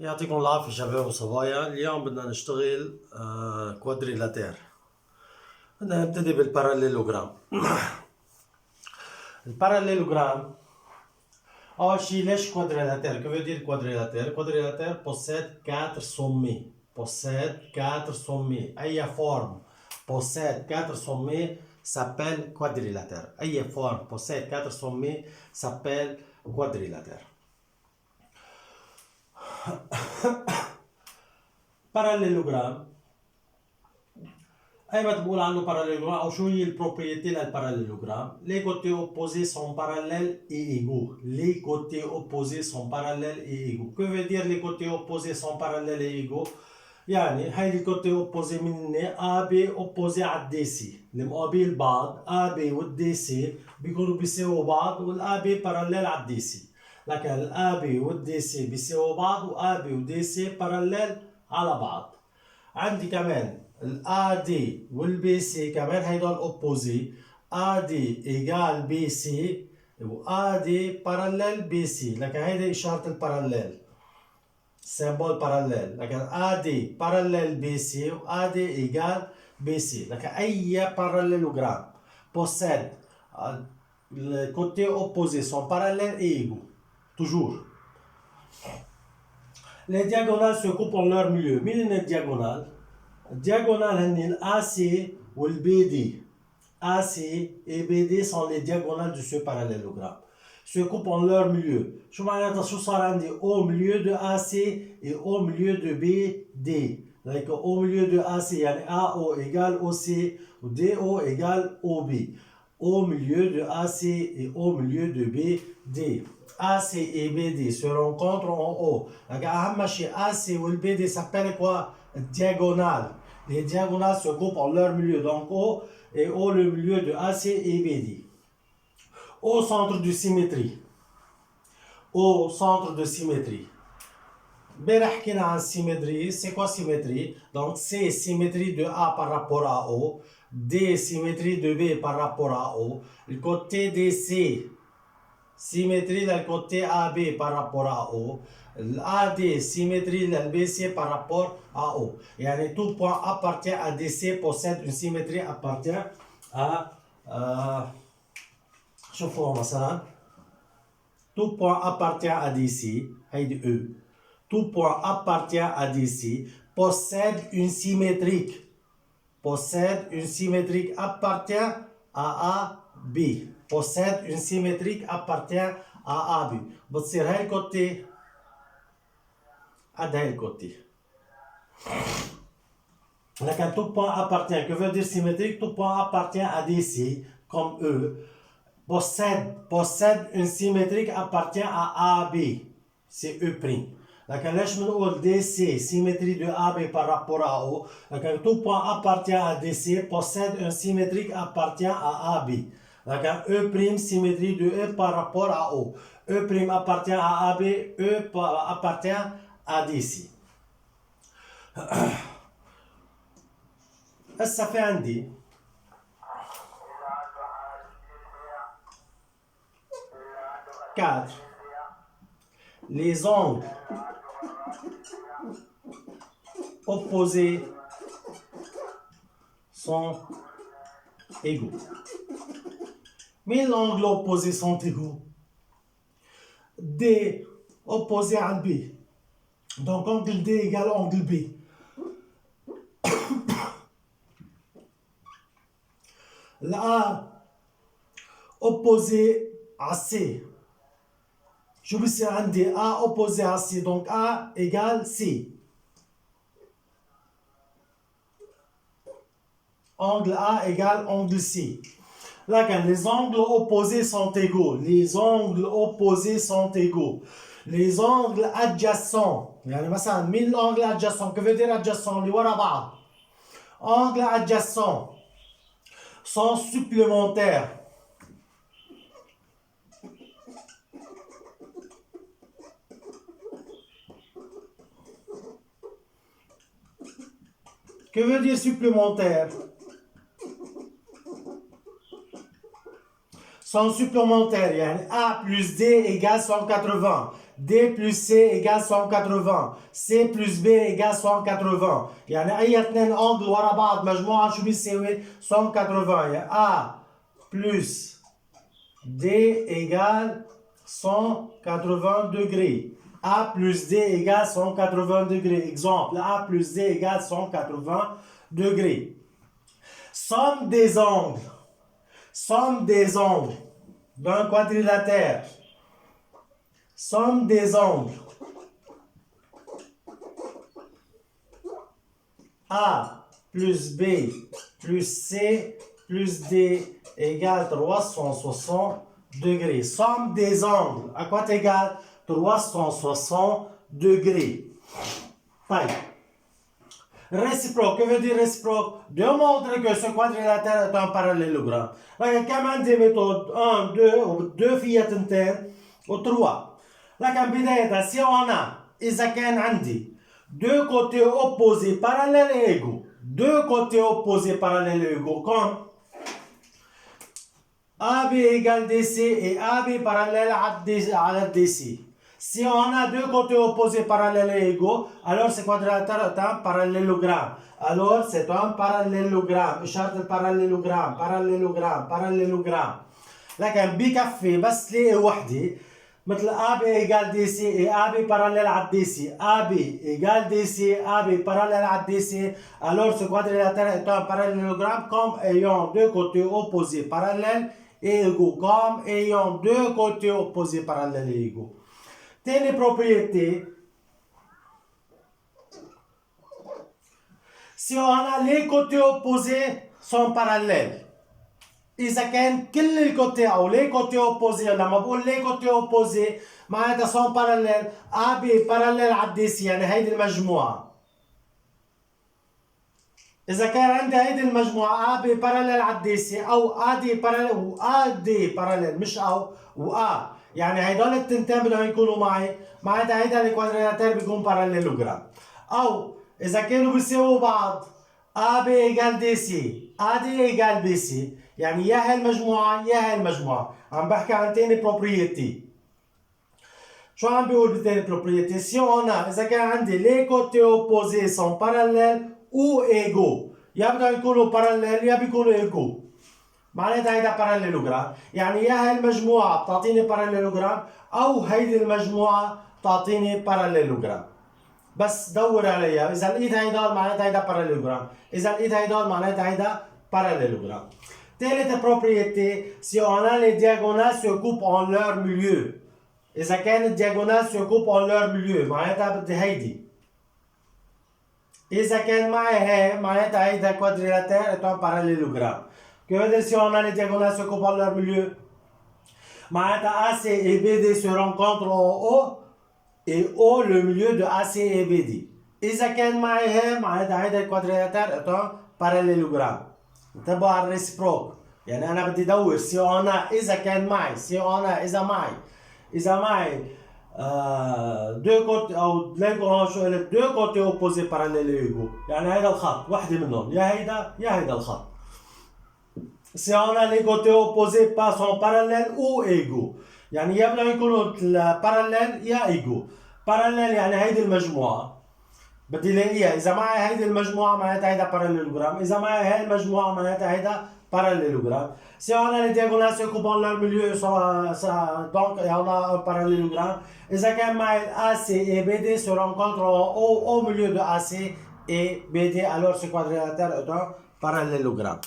يعطيكم العافية شباب وصبايا. اليوم بدنا نشتغل كوادريلاتير. بدنا نبتدي بالباراليلوجرام. الباراليلوجرام أول شي ليش كوادريلاتير؟ Que veut dire quadrilatère? Quadrilatère possède 4 sommets. Possède 4 sommets. أي forme possède 4 sommets s'appelle quadrilatère. أي forme possède 4 sommets s'appelle quadrilatère. باراليلوجرام اي ما تقول عنه باراليلوجرام او شو هي البروبريتي للباراليلوجرام. Les côtés opposés sont parallèles et égaux. Les côtés opposés sont parallèles et égaux. Que veut dire les côtés opposés sont parallèles et égaux؟ يعني هاي الكوتي اوبوزي مني A B اوبوزي على الدي سي المقابل بعض A B والدي سي بيكونوا بيساووا بعض والA B باراليل على الدي سي. لكن الA B والدي سي بيساووا بعض وA B والدي سي باراليل على بعض. عندي كمان الA D والبي سي كمان هيدول اوبوزي. A D ايجال بي سي وA D باراليل بي سي. لكن هيدي اشارة الباراليل symbole parallèle. لكن AD parallèle BC ou AD égale BC. لكن أي parallélogramme possède les côtés opposés sont parallèles et égaux. Toujours. Les diagonales se coupent en leur milieu. مين هن الدياجونال؟ الدياgonales هن AC ou le BD. AC et BD sont les diagonales de ce parallélogramme. Se coupent en leur milieu. شو معناتها شو صار عندي au milieu de AC et au milieu de BD. Donc au milieu de AC يعني AO égale OC ou DO égale OB. Au milieu de AC et au milieu de BD. AC et BD se rencontrent en haut. Donc أهم شيء AC ou le BD s'appelle quoi? Diagonale. Les diagonales se coupent en leur milieu. Donc O et O le milieu de AC et BD. Au centre de symétrie. Au centre de symétrie. امبارح حكينا عن symétrie. C'est quoi symétrie? Donc C symétrie de A par rapport à O. D symétrie de B par rapport à O. Le côté DC symétrie le côté AB par rapport à O. l'AD symétrie le BC par rapport à O. يعني tout point appartient à DC possède une symétrie appartient à شوفوا مثلا tout point appartient à DC هيدي E. Tout point appartient à DC possède une symétrique. Possède une symétrique appartient à AB. Possède une symétrique appartient à AB. بتصير هاي الكوتي قد هاي الكوتي. لكن tout point appartient, que veut dire symétrique? Tout point appartient à DC comme E. Possède une symétrique appartient à AB. C'est E'. لكن ليش بنقول DC symétrie de AB par rapport à O؟ لكن tout point appartient à DC possède une symétrique appartient à AB. لكن E' symétrie de E par rapport à O. E' appartient à AB, E appartient à DC. هسه في عندي quatre. Les angles opposés sont égaux. Mais les angles opposés sont égaux. D opposé à B. Donc angle D égale angle B. La opposé à C. Je vais dire un D A opposé à C. Donc A égale C. Angle A égale angle C. Là, les angles opposés sont égaux. Les angles opposés sont égaux. Les angles adjacents. يعني مثلا مين l'angle adjacent? Que veut dire adjacent? اللي ورا بعض. Angles adjacents sont supplémentaires. Que veut dire supplémentaire? Sont supplémentaires. يعني A plus D égale 180. D plus C égale 180. C plus B égale 180. يعني أي اثنين أنجل ورا بعض مجموعة شو بيساوي 180. يعني A plus D égale 180 degrés. A plus D égale 180 degrés. Exemple, A plus D égale 180 degrés. Somme des angles. Somme des angles d'un quadrilatère. Somme des angles. A plus B plus C plus D égale 360 degrés. Somme des angles. À quoi égale 360 degrés. طيب. Réciproque. Que veut dire réciproque? Démontrer que ce quadrilatère est un parallélogramme. لكن كمان دي méthode 1, 2 و2 فيها تنتين و3. لكن بداية si on a إذا كان عندي deux côtés opposés parallèles et égaux. Deux côtés opposés parallèles et égaux comme AB égale DC et AB parallèle à DC. Si on a deux côtés opposés parallèles et égaux, alors ce quadrilatère est un parallélogramme. Alors c'est un parallélogramme. إشارة الباراليلوجرام parallélogramme. لكن بكفي بس تلاقي وحدة مثل AB égale DC et AB parallèle à DC. AB égale DC, AB parallèle à DC. Alors ce quadrilatère est un parallélogramme comme ayant deux côtés opposés parallèles et égaux. Comme ayant deux côtés opposés parallèles et égaux. Telle propriété. Si on a les côtés opposés sont parallèles. إذا كان كل الكوتي أو les côtés opposés لما بقول les côtés opposés معناتها sont parallèles. AB parallèle على DC يعني هيدي المجموعة. إذا كان عندي هيدي المجموعة AB parallèle على DC أو AD parallèle و AD parallèle مش أو وA يعني هيدول التنتين بدهم يكونوا معي معناتها هيدا الكوادريلاتير بيكون باراليلوجرام. أو إذا كانوا بيساووا بعض AB égale DC AD égale BC يعني يا هالمجموعة يا هالمجموعة. عم بحكي عن تاني بروبريتي. شو عم بيقول بتاني بروبريتي؟ Si on a إذا كان عندي les côtés opposés sont parallèles ou égaux يا بدهم يكونوا parallèles يا بيكونوا égaux معناتها هيدا باراليلوجرام. يعني يا هالمجموعة بتعطيني باراليلوجرام أو هيدي المجموعة بتعطيني باراليلوجرام. بس دور عليها. إذا لقيت هيدول معناتها هيدا باراليلوجرام. إذا لقيت هيدول معناتها هيدا باراليلوجرام. Telle propriété, si on a les diagonales se coupent en leur milieu. إذا كانت diagonales se coupent en leur milieu معناتها بدي هيدي. إذا كان معي هي معناتها هيدا quadrilatère est un parallélogramme. Que veut dire si on a les diagonales se coupent en leur milieu? معناتها AC et BD se rencontrent en O et O le milieu de AC et BD. إذا كان معي هي معناتها هيدا quadrilatère est un parallélogramme. انتبهوا على الريسبروك. يعني أنا بدي أدور si on a إذا كان معي si on a إذا معي deux côtés أو deux côtés opposés parallèles et égaux. يعني هيدا الخط وحدة منهم يا هيدا الخط. Si on a les côtés opposés sont parallèles ou égaux. يعني يا بدهم يكونوا parallèles يا égaux. parallèles يعني هيدي المجموعة بدي لاقيها. إذا معي هيدي المجموعة معناتها هيدا parallélogramme. إذا معي هاي المجموعة معناتها هيدا parallélogramme. Si on a les diagonales se coupent en leur milieu donc on a un parallélogramme. إذا كان معي AC et BD se rencontrent au milieu de AC et BD alors ce quadrilatère est un parallélogramme.